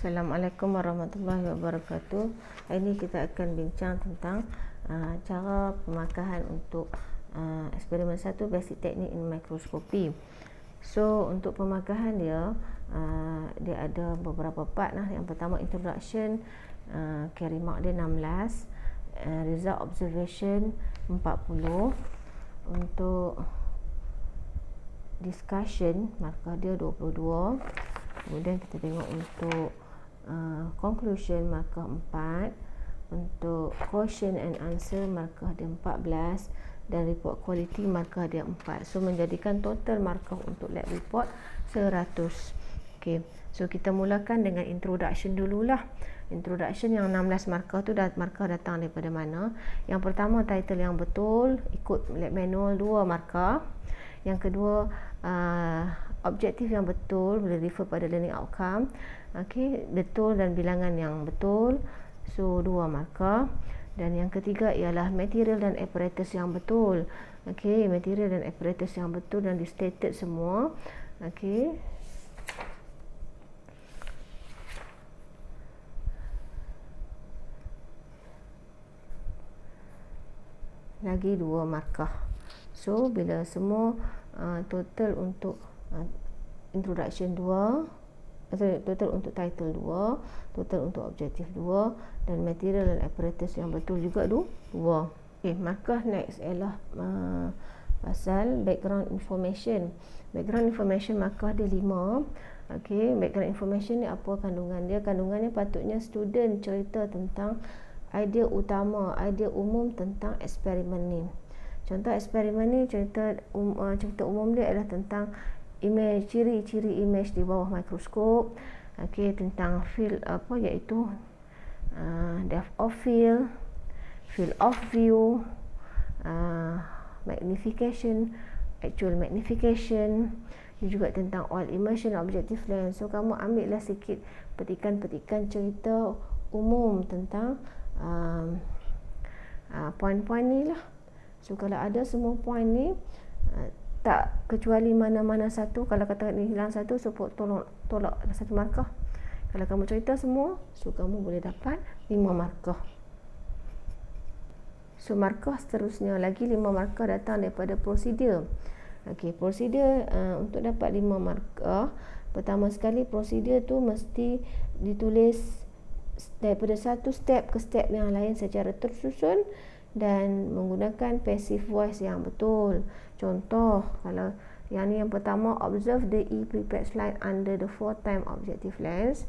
Assalamualaikum warahmatullahi wabarakatuh. Hari ini kita akan bincang tentang cara pemakahan untuk eksperimen 1 basic technique in microscopy. So untuk pemakahan dia ada beberapa part lah. Yang pertama introduction, carry mark dia 16, result observation 40, untuk discussion markah dia 22. Kemudian kita tengok untuk conclusion markah 4, untuk question and answer markah dia 14, dan report quality markah dia 4. So menjadikan total markah untuk lab report 100. Okay. So kita mulakan dengan introduction dululah. Introduction yang 16 markah tu markah datang daripada mana? Yang pertama title yang betul ikut lab manual 2 markah. Yang kedua objektif yang betul boleh refer pada learning outcome. Okey, betul dan bilangan yang betul, so 2 markah. Dan yang ketiga ialah material dan apparatus yang betul. Okey, material dan apparatus yang betul dan distated semua. Okey, lagi 2 markah. So bila semua total untuk introduction 2, total untuk title 2, total untuk objektif 2, dan material dan apparatus yang betul juga 2. Okay, markah next ialah pasal background information. Background information markah dia 5. Okay, background information ni apa kandungan dia? Kandungannya patutnya student cerita tentang idea utama, idea umum tentang eksperimen ni. Contoh eksperimen ni cerita umum dia adalah tentang image, ciri-ciri image di bawah mikroskop. Okey, tentang field iaitu depth of field of view, magnification, actual magnification. Dia juga tentang oil immersion, objective lens. So kamu ambillah sikit petikan-petikan cerita umum tentang poin-poin ni lah. So kalau ada semua poin ni, tak kecuali mana-mana satu, kalau kata ni hilang satu, so tolak satu markah. Kalau kamu cerita semua, so kamu boleh dapat 5 markah. So markah seterusnya lagi 5 markah datang daripada prosedur. Okey, prosedur untuk dapat 5 markah, pertama sekali prosedur tu mesti ditulis daripada satu step ke step yang lain secara tersusun dan menggunakan passive voice yang betul. Contoh, kalau yang ni yang pertama, observe the E-prepared slide under the 4-time objective lens,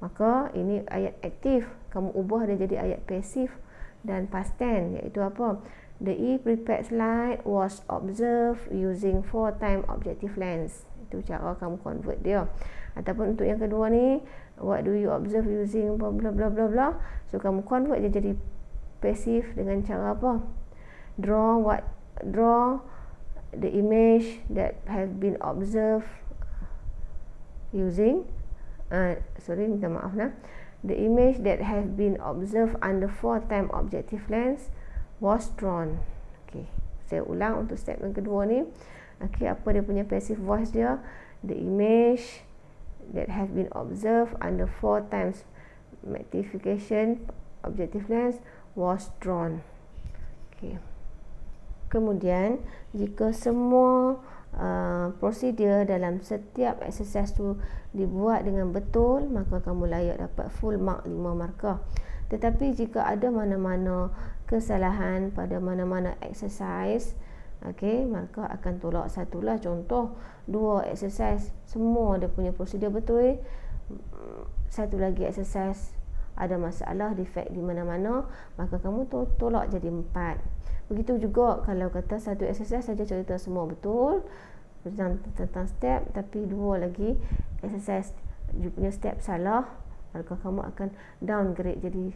maka ini ayat aktif, kamu ubah dia jadi ayat pasif dan past tense, iaitu apa? The E-prepared slide was observed using 4-time objective lens. Itu cara kamu convert dia. Ataupun untuk yang kedua ni, what do you observe using bla bla bla bla bla, so kamu convert dia jadi pasif dengan cara apa? Draw the image that have been observed using minta maaf lah. The image that have been observed under 4-time objective lens was drawn. Okey, saya ulang untuk step yang kedua ni. Okey, apa dia punya passive voice dia? The image that have been observed under 4 times magnification objective lens was drawn. Okay. Kemudian jika semua prosedur dalam setiap exercise tu dibuat dengan betul, maka kamu layak dapat full mark 5 markah. Tetapi jika ada mana-mana kesalahan pada mana-mana exercise, okey, maka akan tolak satulah. Contoh 2 exercise semua dia punya prosedur betul, satu lagi exercise ada masalah, defect di mana-mana, maka kamu tolak jadi 4. Begitu juga kalau kata satu exercise saja cerita semua betul tentang step, tapi 2 lagi exercise you punya step salah, maka kamu akan downgrade jadi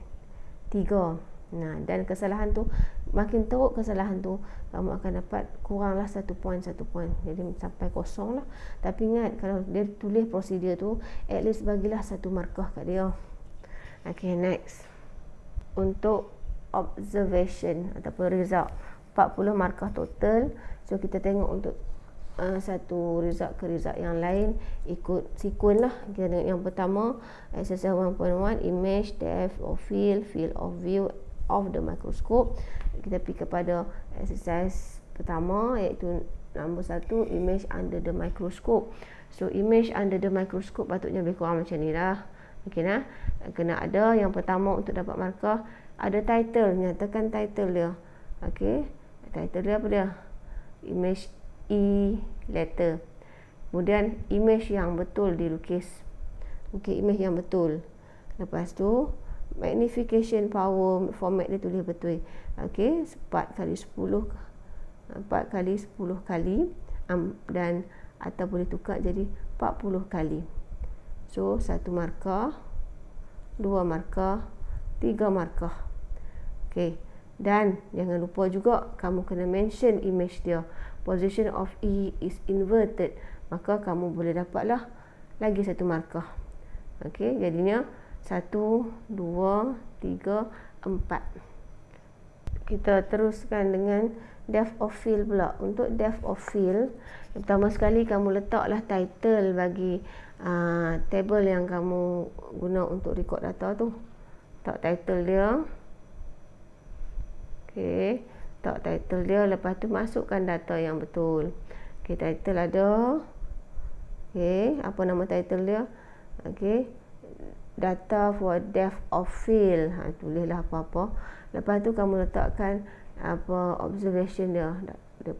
3. Nah, dan kesalahan tu makin teruk, kesalahan tu kamu akan dapat kuranglah 1 poin, jadi sampai kosong lah. Tapi ingat, kalau dia tulis prosedur tu, at least bagilah 1 markah kat dia. Okay, next. Untuk observation ataupun result, 40 markah total. So kita tengok untuk satu result ke result yang lain ikut sequence lah. Yang pertama exercise 1.1 image, depth of field, field of view of the microscope. Kita pergi kepada exercise pertama iaitu nombor 1 image under the microscope. So image under the microscope patutnya lebih kurang macam ni lah. Okey nah. Kena ada yang pertama untuk dapat markah ada title, nyatakan title dia. Okey. Title dia apa dia? Image E letter. Kemudian image yang betul dilukis. Okey, image yang betul. Lepas tu magnification power format dia tulis betul. Okey, 4 kali 10 kali dan atau boleh tukar jadi 40 kali. So 1 markah, 2 markah, 3 markah. Okey. Dan jangan lupa juga kamu kena mention image dia. Position of E is inverted. Maka kamu boleh dapatlah lagi 1 markah. Okey, jadinya 1, 2, 3, 4. Kita teruskan dengan depth of field pula. Untuk depth of field, pertama sekali kamu letaklah title bagi table yang kamu guna untuk record data tu. Tak title dia. Okey, tak title dia, lepas tu masukkan data yang betul. Okey, title ada. Okey, apa nama title dia? Okey, data for depth of field. Tulislah apa-apa. Lepas tu kamu letakkan apa observation dia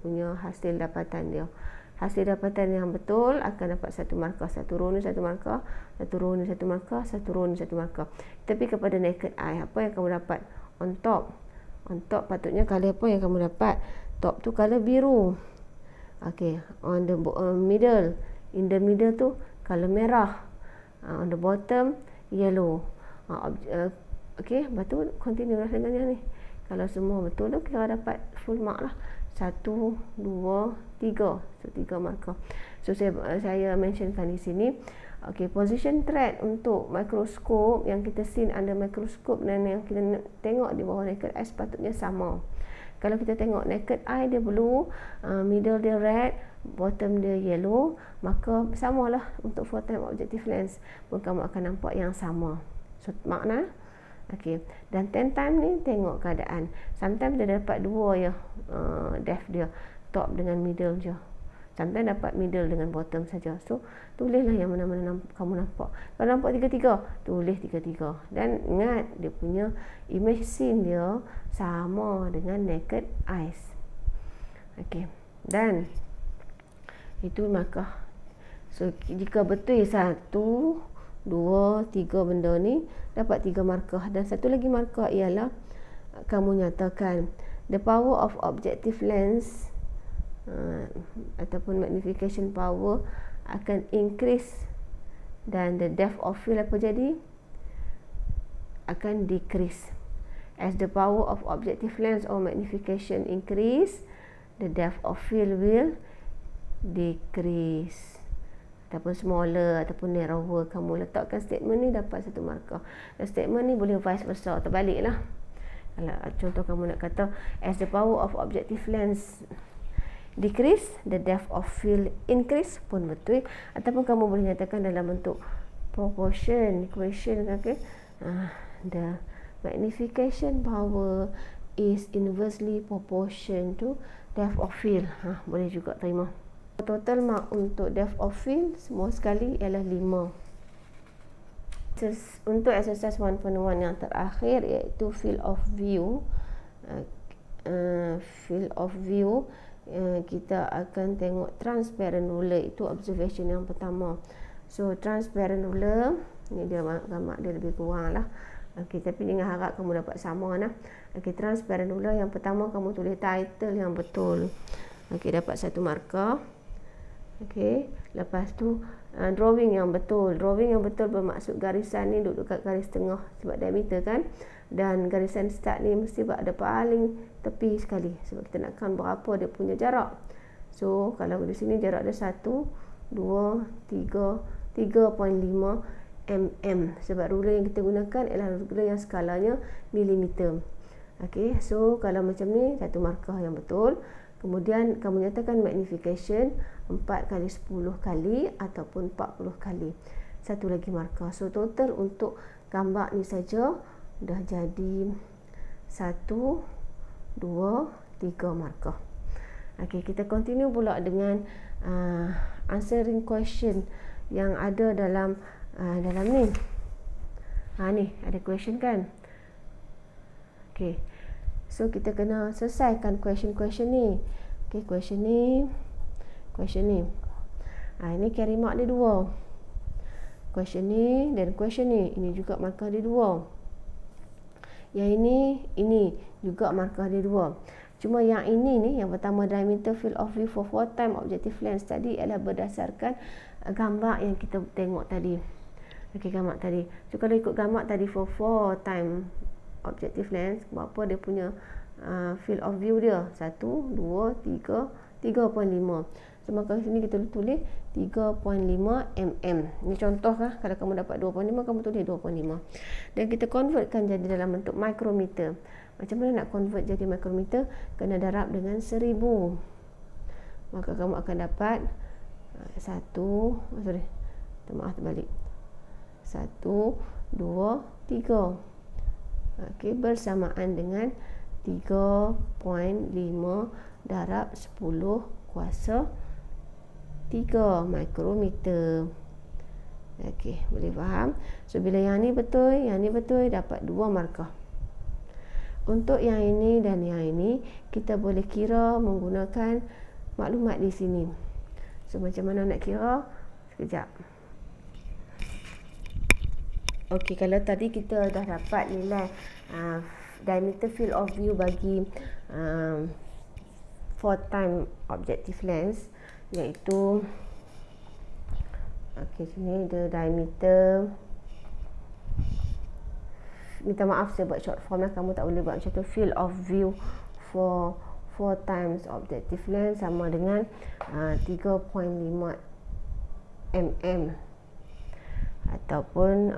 punya hasil dapatan dia. Hasil dapatan yang betul akan dapat 1 markah. 1 row ni 1 markah, 1 row ni 1 markah, 1 row ni 1 markah. Tapi kepada naked eye, apa yang kamu dapat? On top patutnya color apa yang kamu dapat? Top tu color biru. Okey, on the middle, in the middle tu color merah. On the bottom yellow. Okey, lepas tu continue lah dengan yang ni. Kalau semua betul tu kira dapat full mark lah. 1, 2, 3. So 3 markah. So saya mentionkan di sini. Okey, position thread untuk mikroskop yang kita scene under mikroskop dan yang kita tengok di bawah naked eye sepatutnya sama. Kalau kita tengok naked eye dia blue, middle dia red, bottom dia yellow, maka samalah untuk 4 time objective lens pun kamu akan nampak yang sama. So makna okey, dan 10 time ni tengok keadaan. Sometimes dia dapat 2 ya depth dia, top dengan middle je. Sometimes dapat middle dengan bottom saja. So tulislah yang mana-mana kamu nampak. Kalau nampak 3-3, tulis 3-3. Dan ingat dia punya image scene dia sama dengan naked eyes. Okey. Dan itu markah. So jika betul 1, 2, 3 benda ni dapat 3 markah. Dan satu lagi markah ialah kamu nyatakan the power of objective lens ataupun magnification power akan increase dan the depth of field apa jadi? Akan decrease. As the power of objective lens or magnification increase, the depth of field will decrease. Ataupun smaller ataupun narrower. Kamu letakkan statement ni dapat 1 markah. Dan statement ni boleh vice versa, terbalik lah. Kalau contoh kamu nak kata as the power of objective lens decrease, the depth of field increase pun betul. Ataupun kamu boleh nyatakan dalam bentuk proportion equation. Okay? The magnification power is inversely proportion to depth of field. Boleh juga terima. Total mark untuk depth of field semua sekali ialah 5. Untuk exercise 1.1 yang terakhir iaitu field of view. Field of view, kita akan tengok transparent ruler. Itu observation yang pertama. So transparent ruler ni dia gambar dia lebih kurang lah. Okey, tapi jangan harap kamu dapat sama lah. Okey, transparent ruler yang pertama kamu tulis title yang betul. Okey, dapat 1 markah. Okey, lepas tu drawing yang betul. Drawing yang betul bermaksud garisan ni duduk kat garis tengah sebab diameter kan. Dan garisan start ni mesti ada paling tepi sekali sebab kita nakkan berapa dia punya jarak. So kalau di sini jarak dia 1, 2, 3, 3.5 mm. Sebab ruler yang kita gunakan ialah ruler yang skalanya milimeter. Okey, so kalau macam ni 1 markah yang betul. Kemudian kamu nyatakan magnification 4 kali 10 kali ataupun 40 kali. Satu lagi markah. So total untuk gambar ni saja dah jadi 1, 2, 3 markah. Okey, kita continue pula dengan answering question yang ada dalam ni. Ni ada question kan. Okey. So kita kena selesaikan question ni. Okey, question ni. Ini carry mark dia 2. Question ni dan question ni, ini juga markah dia 2. Yang ini juga markah dia 2. Cuma yang ini ni, yang pertama diameter field of view for 4 time objective lens tadi ialah berdasarkan gambar yang kita tengok tadi. Okey, gambar tadi. So kalau ikut gambar tadi for 4 time objective lens, berapa dia punya field of view dia? 1, 2, 3, 3.5. So maka sini kita tulis 3.5 mm. Ini contoh lah, kalau kamu dapat 2.5, kamu tulis 2.5. Dan kita convertkan jadi dalam bentuk micrometer. Macam mana nak convert jadi micrometer? Kena darab dengan 1000. Maka kamu akan dapat terbalik. 1, 2, 3. Okey, bersamaan dengan 3.5 darab 10 kuasa 3 mikrometer. Okey, boleh faham? So bila yang ni betul, dapat 2 markah. Untuk yang ini dan yang ini, kita boleh kira menggunakan maklumat di sini. So macam mana nak kira? Sekejap. Okey, kalau tadi kita dah dapat nilai diameter field of view bagi 4 time objective lens, iaitu sini ada diameter, minta maaf saya buat short form lah, kamu tak boleh buat macam tu. Field of view for 4 times objective lens sama dengan 3.5 mm, ataupun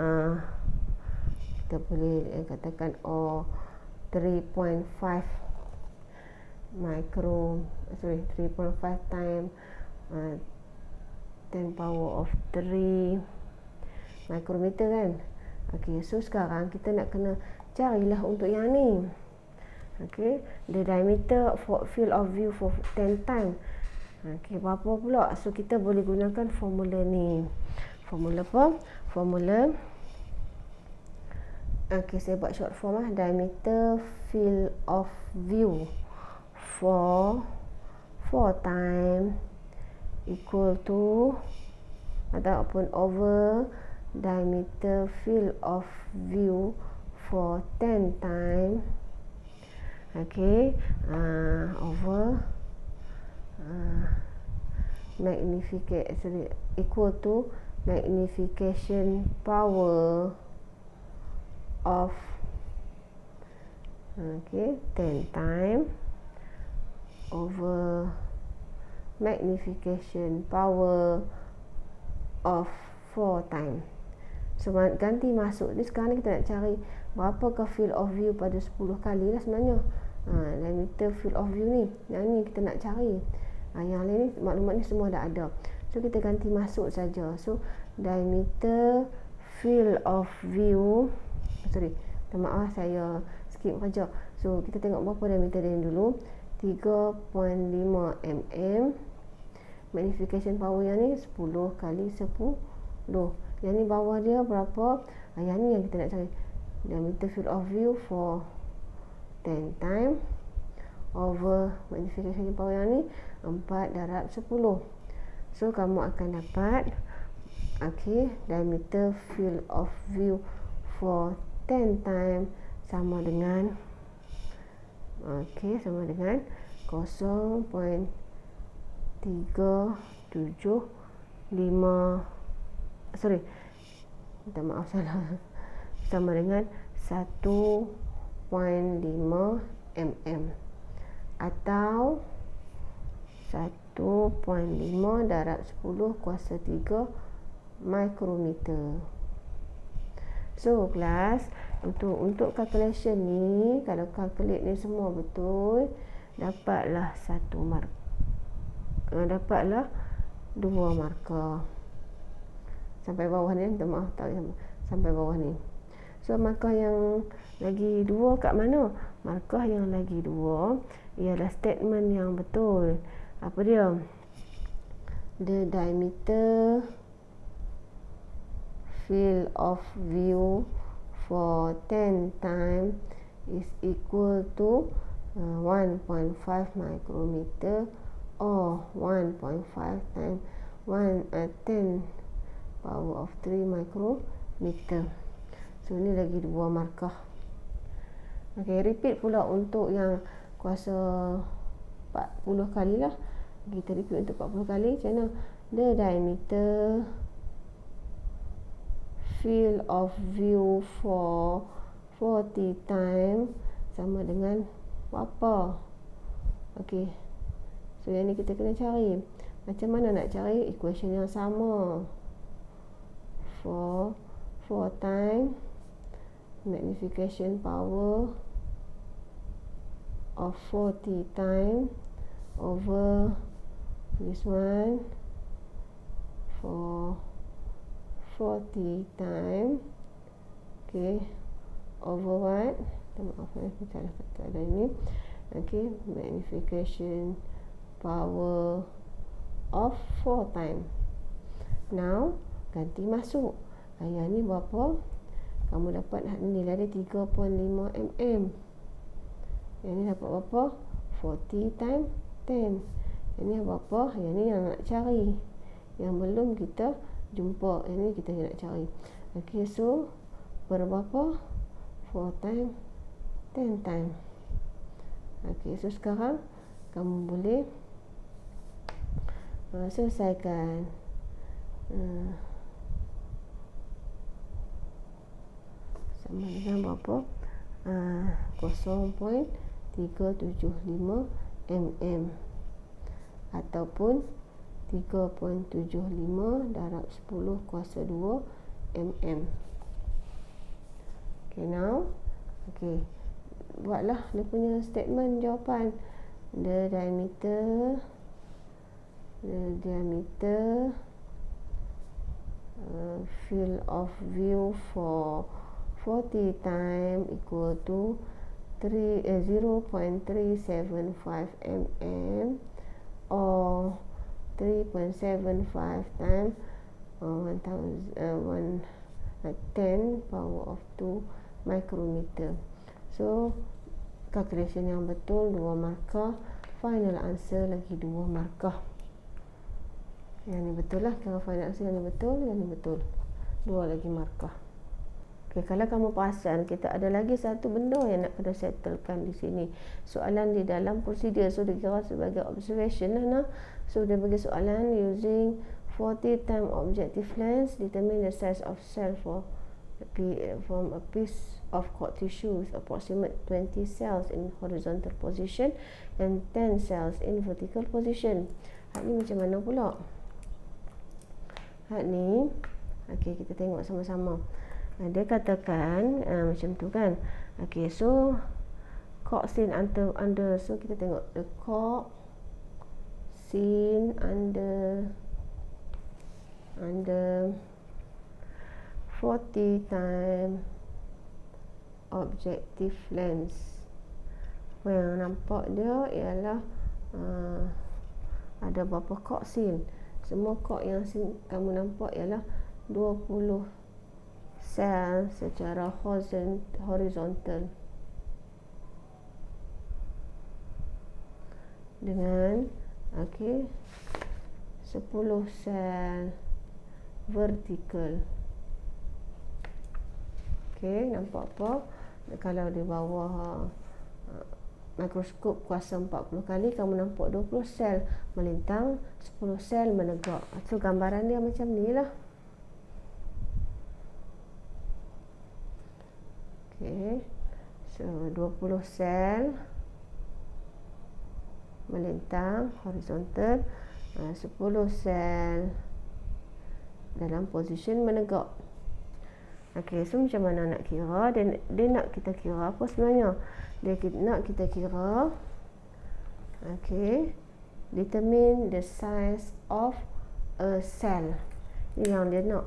kita boleh katakan 3.5 time 10 power of 3 mikrometer kan. Okey, so sekarang kita nak kena carilah untuk yang ni. Okey, the diameter for field of view for 10 time. Okey, berapa pula? So kita boleh gunakan formula ni. Formula apa? Formula, okey, saya buat short form lah. Diameter field of view for 4 time equal to ataupun over diameter field of view for 10 time, okay, over equal to magnification power of 10 time over magnification power of 4 time. So ganti masuk. Jadi sekarang ni kita nak cari berapakah field of view pada 10 kali lah sebenarnya. Diameter field of view ni, yang ni kita nak cari. Yang lain ni maklumat ni semua dah ada. So kita ganti masuk saja. So diameter field of view, maaf saya skip saja. So kita tengok berapa diameter dia dulu. 3.5 mm. Magnification power yang ni 10 kali 10. Yang ni bawah dia berapa? Yang ni yang kita nak cari. Diameter field of view for 10 time over magnification power yang ni 4 darab 10. So kamu akan dapat diameter field of view for 10 time sama dengan 0.375 sama dengan 1.5 mm atau 1.5 darab 10 kuasa 3 mikrometer. So kelas, untuk calculation ni, kalau calculate ni semua betul, dapatlah 2 markah. Sampai bawah ni, minta maaf tak sampai bawah ni. So markah yang lagi 2 kat mana? Markah yang lagi 2 ialah statement yang betul. Apa dia? The diameter field of view for 10 time is equal to 1.5 micrometer or 1.5 times 10 power of 3 micrometer. So ni lagi 2 markah. Okey, repeat pula untuk yang kuasa 40 kali lah. Kita repeat untuk 40 kali. Macam mana? The diameter field of view for 40 time sama dengan apa? Okey. So yang ni kita kena cari. Macam mana nak cari? Equation yang sama. For 4 time magnification power of 40 time over this one for 40 time, okay, over what? Maaf kita ada ini, okay, magnification power of 4 time. Now ganti masuk. Yang ni berapa? Kamu dapat nilai dia 3.5 mm. Yang ni dapat berapa? 40 times 10. Yang ni berapa? Yang ni yang nak cari. Yang belum kita jumpa. Yang ni kita nak cari. Okay, so berapa? 4 times 10 times. Okay, so sekarang kamu boleh selesaikan. Sama dengan berapa? 0.375 mm ataupun 3.75 darab 10 kuasa 2 mm. Okay, now okay, buatlah dia punya statement jawapan. The diameter field of view for 40 time equal to 0.375 mm or 3.75 times 10 power of 2 micrometer. So calculation yang betul 2 markah, final answer lagi 2 markah. Yang ni betul lah. Kalau final answer yang ni betul, yang ni betul, 2 lagi markah. Okay, kalau kamu perasan, kita ada lagi satu benda yang nak kena settlekan di sini. Soalan di dalam prosedur. So, dikira sebagai observation lah. Nah. So, dia bagi soalan using 40 time objective lens, determine the size of cell from a piece of cord tissue with approximate 20 cells in horizontal position and 10 cells in vertical position. Hak ni macam mana pula? Hak ni, okay, kita tengok sama-sama. Dia katakan macam tu kan. Okay, so cord scene under, so kita tengok the cord scene under 40 time objective lens. Yang nampak dia ialah ada berapa cord scene. Semua cord yang kamu nampak ialah 20 sel secara horizontal dengan 10 sel vertikal. Okay, nampak apa? Kalau di bawah mikroskop kuasa 40 kali, kamu nampak 20 sel melintang, 10 sel menegak. Itu gambaran dia macam ni lah. Okay, so 20 sel melintang horizontal, 10 sel dalam position menegak. Okay, so macam mana nak kira? Dia nak kita kira apa sebenarnya? Dia nak kita kira Okay, determine the size of a cell. Ini yang dia nak.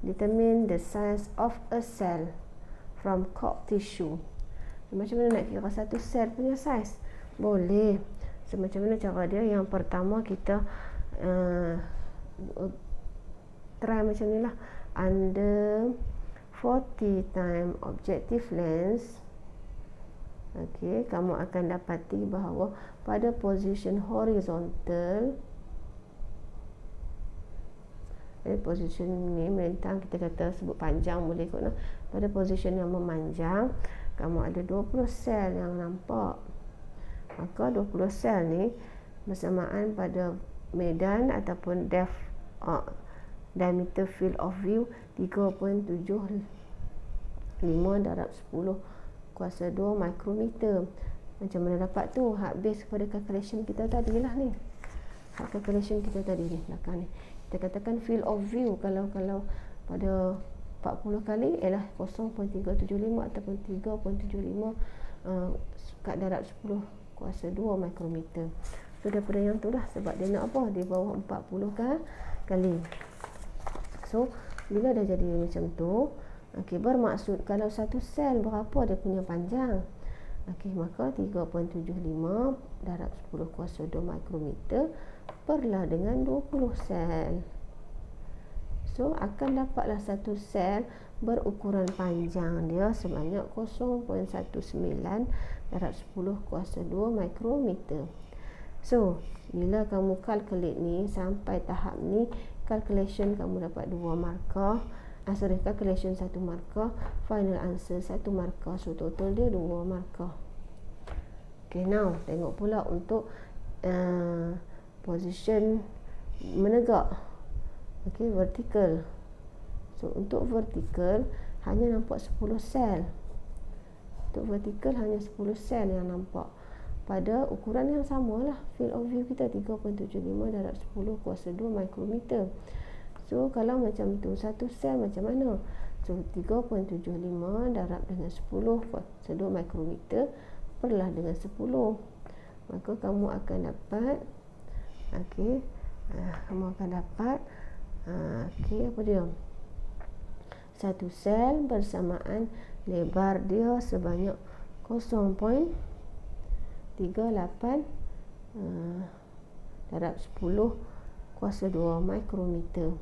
Determine the size of a cell from cord tissue. Macam mana nak kira satu sel punya size? Boleh. So, macam mana cara dia? Yang pertama kita try macam ni lah. Under 40 time objective lens, okay, kamu akan dapati bahawa pada position horizontal, position ni melintang, kita kata sebut panjang boleh kot lah. Pada position yang memanjang, kamu ada 20 sel yang nampak. Maka 20 sel ni bersamaan pada medan ataupun depth diameter field of view 3.75 darab 10 kuasa 2 mikrometer. Macam mana dapat tu? Habis kepada calculation kita tadi lah ni. Calculation kita tadi ni belakang ni. Kita katakan field of view kalau pada 40 kali ialah 0.375 ataupun 3.75 kat darab 10 kuasa 2 mikrometer. So daripada yang tu lah, sebab dia nak apa? Di bawah 40 kali. So bila dah jadi macam tu, okey, bermaksud kalau satu sel berapa dia punya panjang? Okey, maka 3.75 darab 10 kuasa 2 mikrometer perlah dengan 20 sel. So akan dapatlah satu sel berukuran panjang dia sebanyak 0.19 darab 10 kuasa 2 mikrometer. So bila kamu calculate ni sampai tahap ni, calculation kamu dapat 2 markah. Calculation 1 markah, final answer 1 markah. So total dia 2 markah. Okay, now tengok pula untuk position menegak. Okay, vertical. So untuk vertical hanya nampak 10 sel. Untuk vertical hanya 10 sel yang nampak pada ukuran yang sama lah. Field of view kita 3.75 darab 10 kuasa 2 mikrometer. So kalau macam tu, satu sel macam mana? So 3.75 darab dengan 10 kuasa 2 mikrometer perlah dengan 10. Maka kamu akan dapat, okey, kamu akan dapat okey, apa dia? Satu sel bersamaan lebar dia sebanyak 0.38 darab 10 kuasa 2 mikrometer.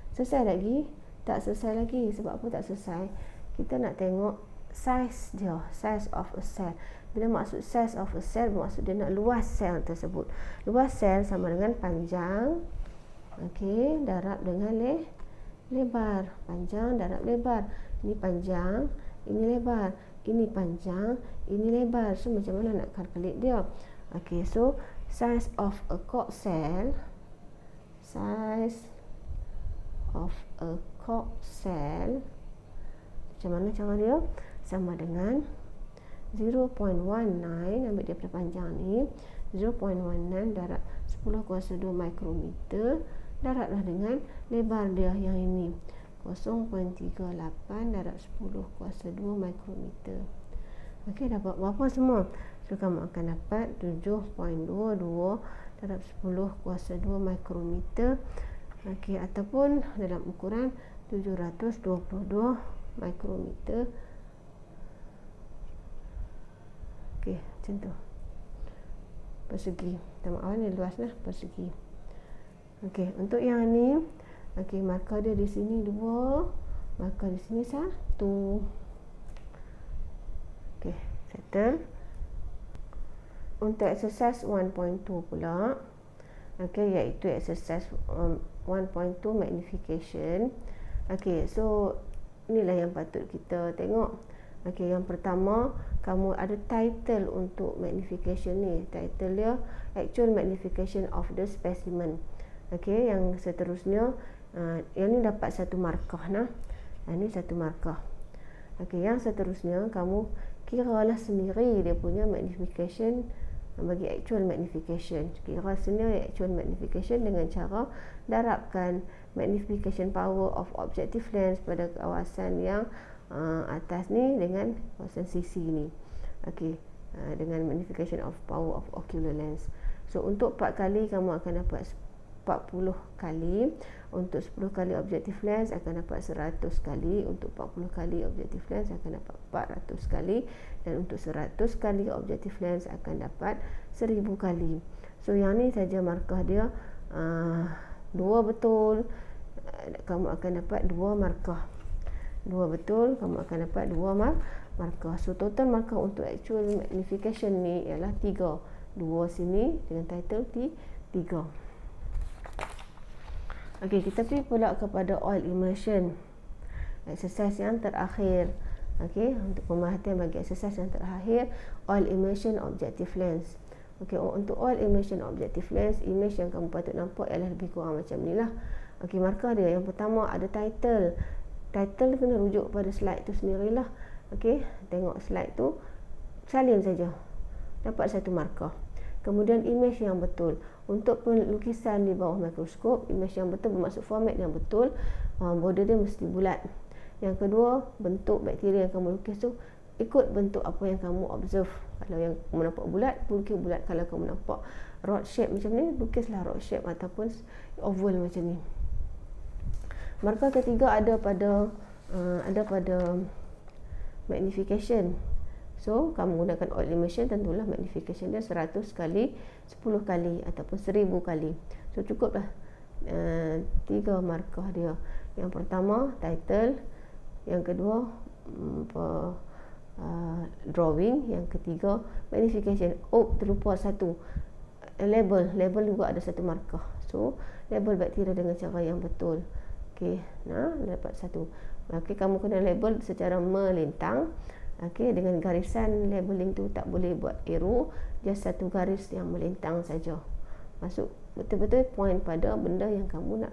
Selesai lagi? Tak selesai lagi. Sebab apa tak selesai? Kita nak tengok size dia, size of a cell. Bila maksud size of a cell, maksud dia nak luas sel tersebut. Luas sel sama dengan panjang, okey, darab dengan lebar. Panjang darab lebar. Ini panjang, ini lebar. Ini panjang, ini lebar. So macam mana nak calculate dia? Okey, so size of a cord cell, size of a cord cell, macam mana cara dia? Sama dengan 0.19, ambil dia pada panjang ni, 0.19 darab 10 kuasa 2 mikrometer darablah dengan lebar dia yang ini, 0.38 darab 10 kuasa 2 mikrometer. Okey, dapat berapa semua? So kamu akan dapat 7.22 darab 10 kuasa 2 mikrometer. Okey, ataupun dalam ukuran 722 mikrometer. Okey, macam tu. Persegi. Minta maaf ni luas lah, persegi. Okey, untuk yang ni, okey, markah dia di sini 2, markah di sini 1. Okey, settle. Untuk exercise 1.2 pula, okey, iaitu exercise 1.2 magnification. Okey, so inilah yang patut kita tengok. Okey, yang pertama, kamu ada title untuk magnification ni. Title dia actual magnification of the specimen. Okey, yang seterusnya, yang ni dapat 1 markah nah. Ini 1 markah. Okey, yang seterusnya kamu kiralah sendiri dia punya magnification bagi actual magnification. Kira sendiri actual magnification dengan cara darabkan magnification power of objective lens pada kawasan yang atas ni dengan kawasan sisi ni. Okey, dengan magnification of power of ocular lens. So untuk 4 kali kamu akan dapat 40 kali, untuk 10 kali objective lens akan dapat 100 kali, untuk 40 kali objective lens akan dapat 400 kali, dan untuk 100 kali objective lens akan dapat 1000 kali. So yang ni saja markah dia, 2 betul, kamu akan dapat 2 markah. 2 betul, kamu akan dapat 2 markah. So total markah untuk actual magnification ni ialah 3. 2 sini dengan title 3. Okey, kita pergi pula kepada oil immersion, exercise yang terakhir. Okey, untuk pemerhatian bagi exercise yang terakhir, oil immersion objective lens. Okey, untuk oil immersion objective lens, image yang kamu patut nampak ialah lebih kurang macam ni lah. Okey, markah dia yang pertama ada title. Title kena rujuk pada slide tu sendirilah. Okey, tengok slide tu, salin saja, dapat 1 markah. Kemudian image yang betul. Untuk lukisan di bawah mikroskop, image yang betul bermaksud format yang betul, border dia mesti bulat. Yang kedua, bentuk bakteria yang kamu lukis tu ikut bentuk apa yang kamu observe. Kalau yang kamu nampak bulat, lukis bulat. Kalau kamu nampak rod shape macam ni, lukislah rod shape ataupun oval macam ni. Markah ketiga ada pada magnification. So kamu gunakan oil immersion, tentulah magnification dia 100 kali, 10 kali ataupun 1000 kali. So cukuplah 3 markah dia. Yang pertama title, yang kedua drawing, yang ketiga magnification. Oh, terlupa satu, label juga ada 1 markah. So label bakteria dengan cara yang betul. Okey, nah dapat 1. Okey, kamu kena label secara melintang. Okey, dengan garisan labeling tu tak boleh buat arrow, just 1 garis yang melintang saja. Masuk betul-betul point pada benda yang kamu nak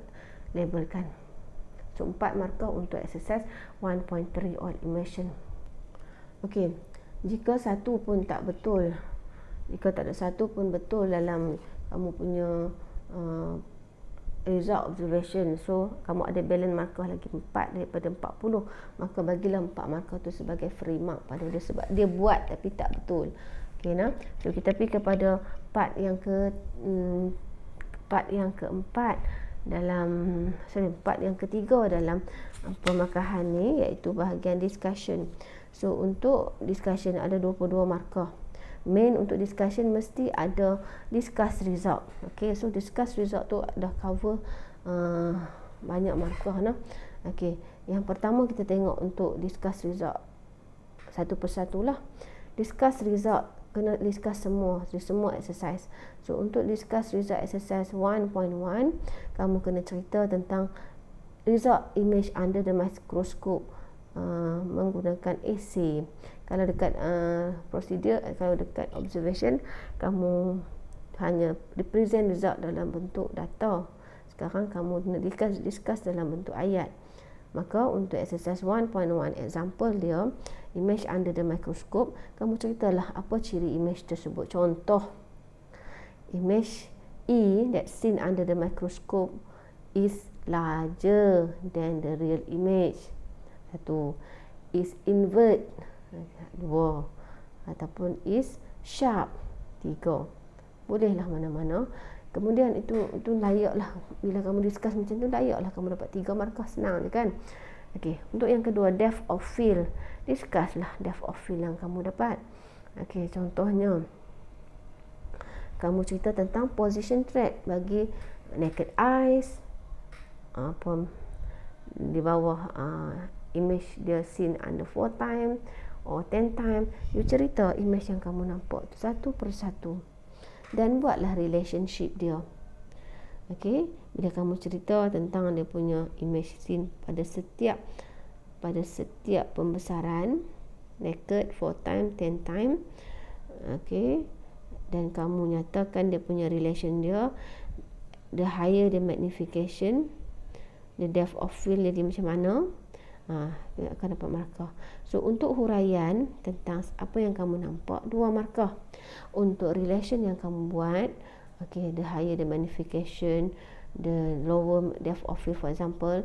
labelkan. So 4 markah untuk exercise 1.3 oil immersion. Okey, jika satu pun tak betul, jika tak ada satu pun betul dalam kamu punya result observation, so kamu ada balance markah lagi 4 daripada 40, maka bagilah 4 markah tu sebagai free mark pada dia sebab dia buat tapi tak betul. Okey, nah. So kita pergi kepada part yang keempat dalam part yang ketiga dalam pemakahan ni, iaitu bahagian discussion. So untuk discussion ada 22 markah. Main untuk discussion mesti ada discuss result. Okey, so discuss result tu dah cover banyak markah nah. Okey, yang pertama kita tengok untuk discuss result satu persatu lah. Discuss result kena discuss semua exercise. So untuk discuss result exercise 1.1, kamu kena cerita tentang result image under the microscope menggunakan essay. Kalau dekat prosedur, kalau dekat observation, kamu hanya represent result dalam bentuk data. Sekarang kamu nak discuss dalam bentuk ayat. Maka untuk exercise 1.1 example dia, image under the microscope, kamu ceritalah apa ciri image tersebut. Contoh, image E that seen under the microscope is larger than the real image. 1. Is invert. 2. Ataupun is sharp. 3. Bolehlah mana-mana. Kemudian itu layaklah, bila kamu discuss macam tu, layaklah kamu dapat 3 markah, senang je kan. Okey, untuk yang kedua, depth of field. Discusslah depth of field yang kamu dapat. Okey, contohnya kamu cerita tentang position thread bagi naked eyes, di bawah image dia seen under 4 time or 10 time. You cerita image yang kamu nampak tu satu persatu dan buatlah relationship dia. Okey, bila kamu cerita tentang dia punya image scene pada setiap pembesaran, naked, 4 time, 10 time. Okey, dan kamu nyatakan dia punya relation dia, the higher the magnification, the depth of field dia macam mana, dia akan dapat markah. So untuk huraian tentang apa yang kamu nampak, 2 markah. Untuk relation yang kamu buat, okay, the higher the magnification, the lower depth of field for example,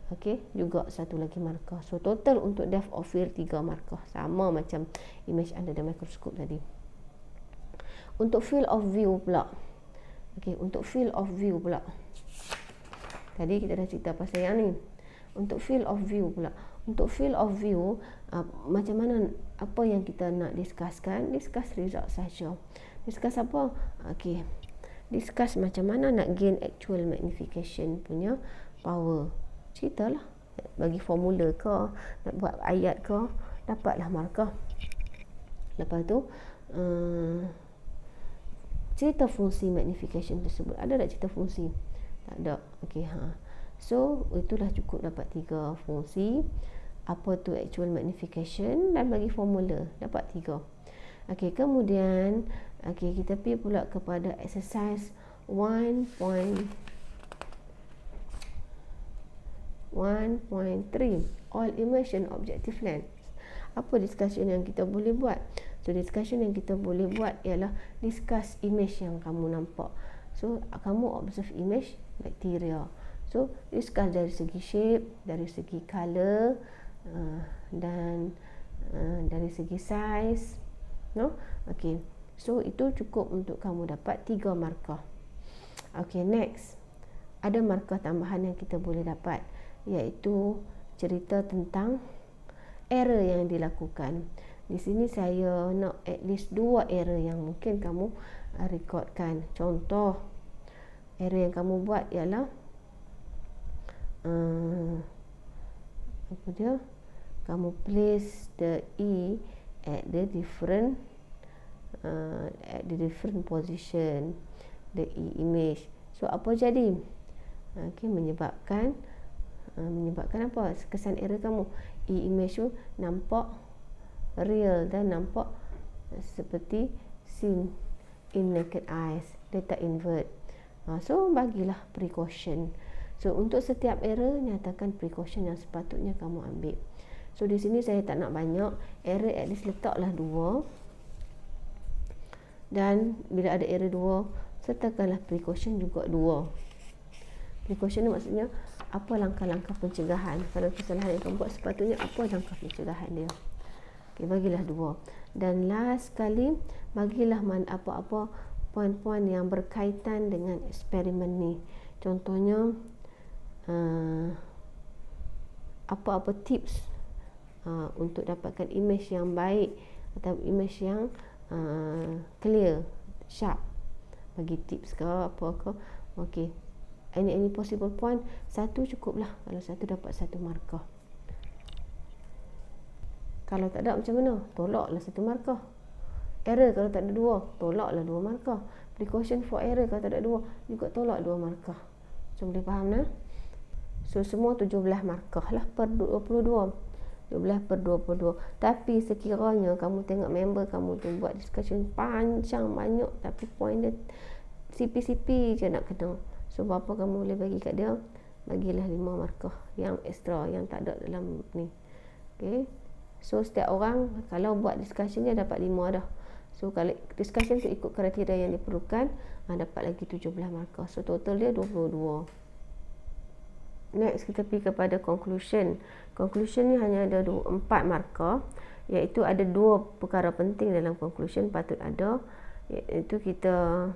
okay, juga 1 lagi markah. So total untuk depth of field 3 markah, sama macam image under the microscope tadi. Untuk field of view pula. Okey, untuk field of view pula. Tadi kita dah cerita pasal yang ni. Untuk field of view pula. Untuk field of view, macam mana, apa yang kita nak discusskan? Discuss result saja. Discuss apa? Okey. Discuss macam mana nak gain actual magnification punya power. Ceritalah. Bagi formula ke, nak buat ayat ke, dapatlah markah. Lepas tu, cerita fungsi magnification tersebut. Ada tak cerita fungsi? Tak ada. Okey, so itulah cukup dapat 3 fungsi. Apa tu actual magnification dan bagi formula, dapat 3. Okey, kemudian kita pergi pula kepada exercise 1.3, all immersion objective lens. Apa discussion yang kita boleh buat? So discussion yang kita boleh buat ialah discuss image yang kamu nampak. So kamu observe image bakteria. So discuss dari segi shape, dari segi color, dan dari segi size, no? Okey. So itu cukup untuk kamu dapat 3 markah. Okey, next. Ada markah tambahan yang kita boleh dapat, iaitu cerita tentang error yang dilakukan. Di sini saya nak at least 2 error yang mungkin kamu rekodkan. Contoh error yang kamu buat ialah apa dia? Kamu place the E at the different position, the E image. So apa jadi? Okey, menyebabkan apa? Kesan error kamu, E image tu nampak real dan nampak seperti seen in naked eyes. Dia tak invert. So bagilah precaution. So untuk setiap error, nyatakan precaution yang sepatutnya kamu ambil. So di sini saya tak nak banyak. Error at least letaklah 2. Dan bila ada error 2, sertakanlah precaution juga 2. Precaution ni maksudnya apa langkah-langkah pencegahan. Kalau kesalahan yang kamu buat, sepatutnya apa langkah pencegahan dia. Okay, bagilah 2. Dan last sekali, bagilah apa-apa poin-poin yang berkaitan dengan eksperimen ni. Contohnya, apa-apa tips untuk dapatkan image yang baik atau image yang clear, sharp. Bagi tips ke apa ke. Okey. Any possible point, 1 cukuplah. Kalau 1 dapat 1 markah. Kalau tak ada macam mana? Tolaklah 1 markah. Error kalau tak ada 2, tolaklah 2 markah. Precaution for error kalau tak ada 2, juga tolak 2 markah. So boleh faham nah? So semua 17 markah lah per 22. 12 per 22. Tapi sekiranya kamu tengok member kamu tu buat discussion panjang banyak, tapi point dia CP-CP je nak kena. So berapa kamu boleh bagi kat dia? Bagilah 5 markah yang extra, yang tak ada dalam ni. Okay. So setiap orang kalau buat discussion dia dapat 5 dah. So kalau discussion tu ikut kriteria yang diperlukan, dapat lagi 17 markah. So total dia 22. Next kita pergi kepada conclusion. Conclusion ni hanya ada 4 markah, iaitu ada 2 perkara penting dalam conclusion patut ada, iaitu kita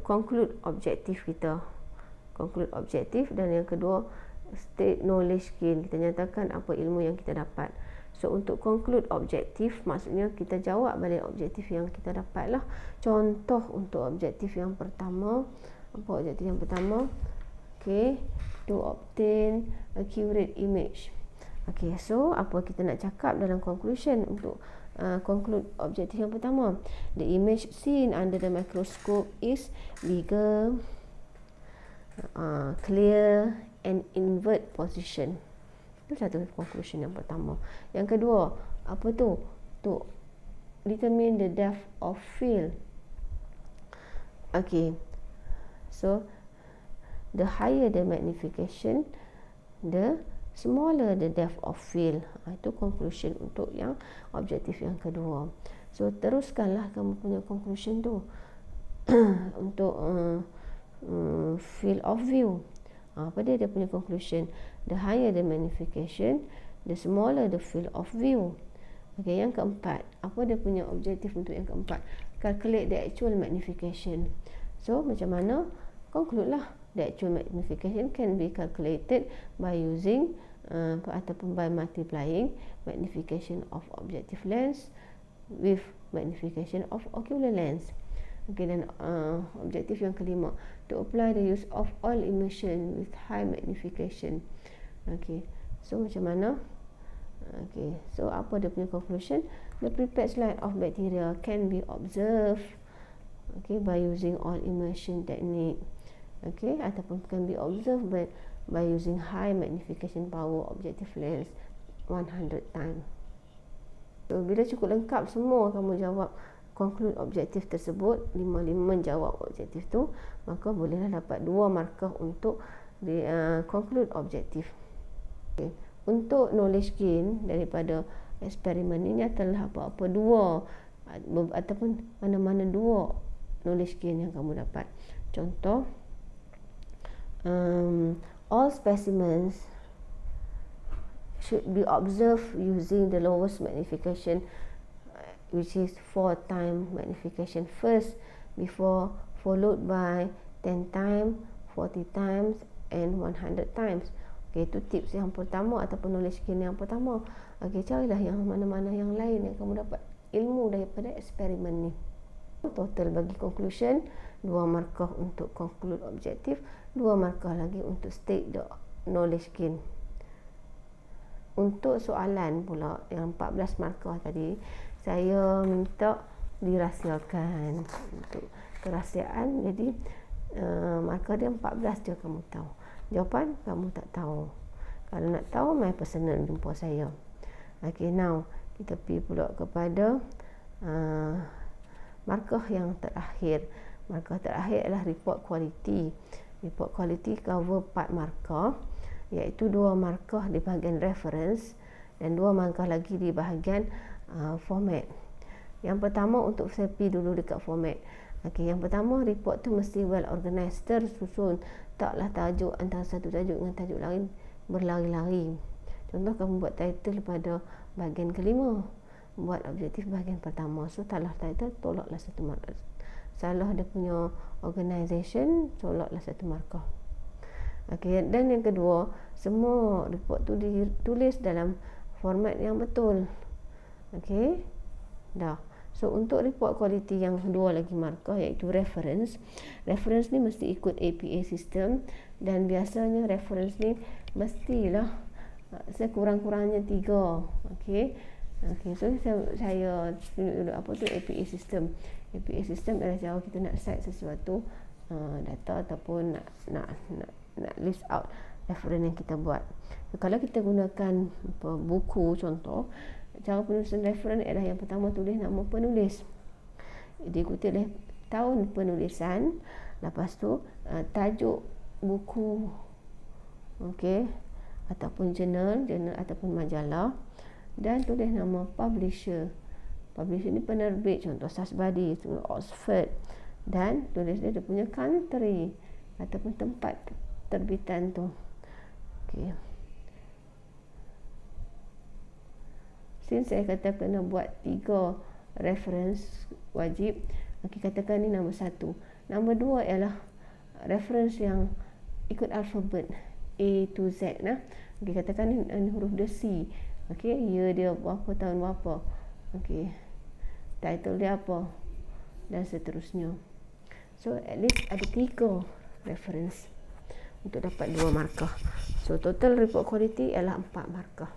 conclude objektif kita. Conclude objektif, dan yang kedua state knowledge gain. Kita nyatakan apa ilmu yang kita dapat. So untuk conclude objektif, maksudnya kita jawab balik objektif yang kita dapat lah. Contoh untuk objektif yang pertama, apa objektif yang pertama? Okay, to obtain accurate image. Okay, so apa kita nak cakap dalam conclusion untuk conclude objektif yang pertama? The image seen under the microscope is bigger, clear and invert position. Itu satu conclusion yang pertama. Yang kedua, apa tu? To determine the depth of field. Okay, so the higher the magnification, the smaller the depth of field. Itu conclusion untuk yang objektif yang kedua. So teruskanlah kamu punya conclusion tu untuk field of view. Apa dia punya conclusion? The higher the magnification, the smaller the field of view. Okay, yang keempat, apa dia punya objektif untuk yang keempat? calculate the actual magnification. So macam mana? Conclude lah. The actual magnification can be calculated by using ataupun by multiplying magnification of objective lens with magnification of ocular lens. Okay, dan objektif yang kelima, to apply the use of all immersion with high magnification. Okay, so macam mana? Okay, so apa dia punya conclusion? The prepared slide of bacteria can be observed, okay, by using all immersion technique. Okay, ataupun can be observed by using high magnification power objective lens 100 times. So bila cukup lengkap semua kamu jawab conclude objektif tersebut, 5 menjawab objektif tu, maka bolehlah dapat 2 markah untuk conclude objektif. Okay. Untuk knowledge gain daripada eksperimen ini adalah apa-apa 2 ataupun mana-mana 2 knowledge gain yang kamu dapat. Contoh, all specimens should be observed using the lowest magnification, which is 4 times magnification first, before followed by 10 times, 40 times and 100 times. Okay, itu tips yang pertama ataupun knowledge gain yang pertama. Okay, carilah yang mana-mana yang lain yang kamu dapat ilmu daripada eksperimen ni. Total bagi conclusion 2 markah untuk conclude objektif, 2 markah lagi untuk state the knowledge gain. Untuk soalan pula yang 14 markah tadi, saya minta dirahsiakan untuk kerahsiaan. Jadi markah dia 14 je kamu tahu. Jawapan kamu tak tahu. Kalau nak tahu, my personal jumpa saya. Okay, now kita pergi pula kepada markah yang terakhir. Markah terakhir adalah report quality. Report quality cover 4 markah, iaitu 2 markah di bahagian reference dan 2 markah lagi di bahagian format. Yang pertama, untuk saya pergi dulu dekat format. Okay, yang pertama, report tu mesti well organized, tersusun. Taklah tajuk antara satu tajuk dengan tajuk lain berlari-lari. Contoh, kamu buat title pada bahagian kelima, buat objektif bahagian pertama. So, salah title, tolaklah 1 markah. Salah dia punya organisation, tolaklah 1 markah. Okay, dan yang kedua, semua report tu ditulis dalam format yang betul. Okay, dah. So, untuk report quality yang kedua lagi markah, iaitu reference. Reference ni mesti ikut APA system, dan biasanya reference ni mestilah sekurang-kurangnya 3. Okay. Okay, so saya tunjuk dulu apa tu APA system. APA system adalah cara kita nak cite sesuatu data ataupun nak list out reference yang kita buat. So, kalau kita gunakan buku contoh, cara penulisan reference adalah yang pertama tulis nama penulis, diikuti oleh tahun penulisan, lepas tu tajuk buku, okey, ataupun jurnal ataupun majalah, dan tulis nama publisher. Publisher ni penerbit, contoh Sasbadi, Oxford, dan tulis dia punya country ataupun tempat terbitan tu. Okey. Since saya kata kena buat 3 reference wajib, okay, katakan ni nombor 1. Nombor 2 ialah reference yang ikut alfabet A to Z nah. Okay, katakan ni huruf dia C. Okay, year dia berapa, tahun berapa. Okay, title dia apa, dan seterusnya. So at least ada 3 reference untuk dapat 2 markah. So total report quality ialah 4 markah.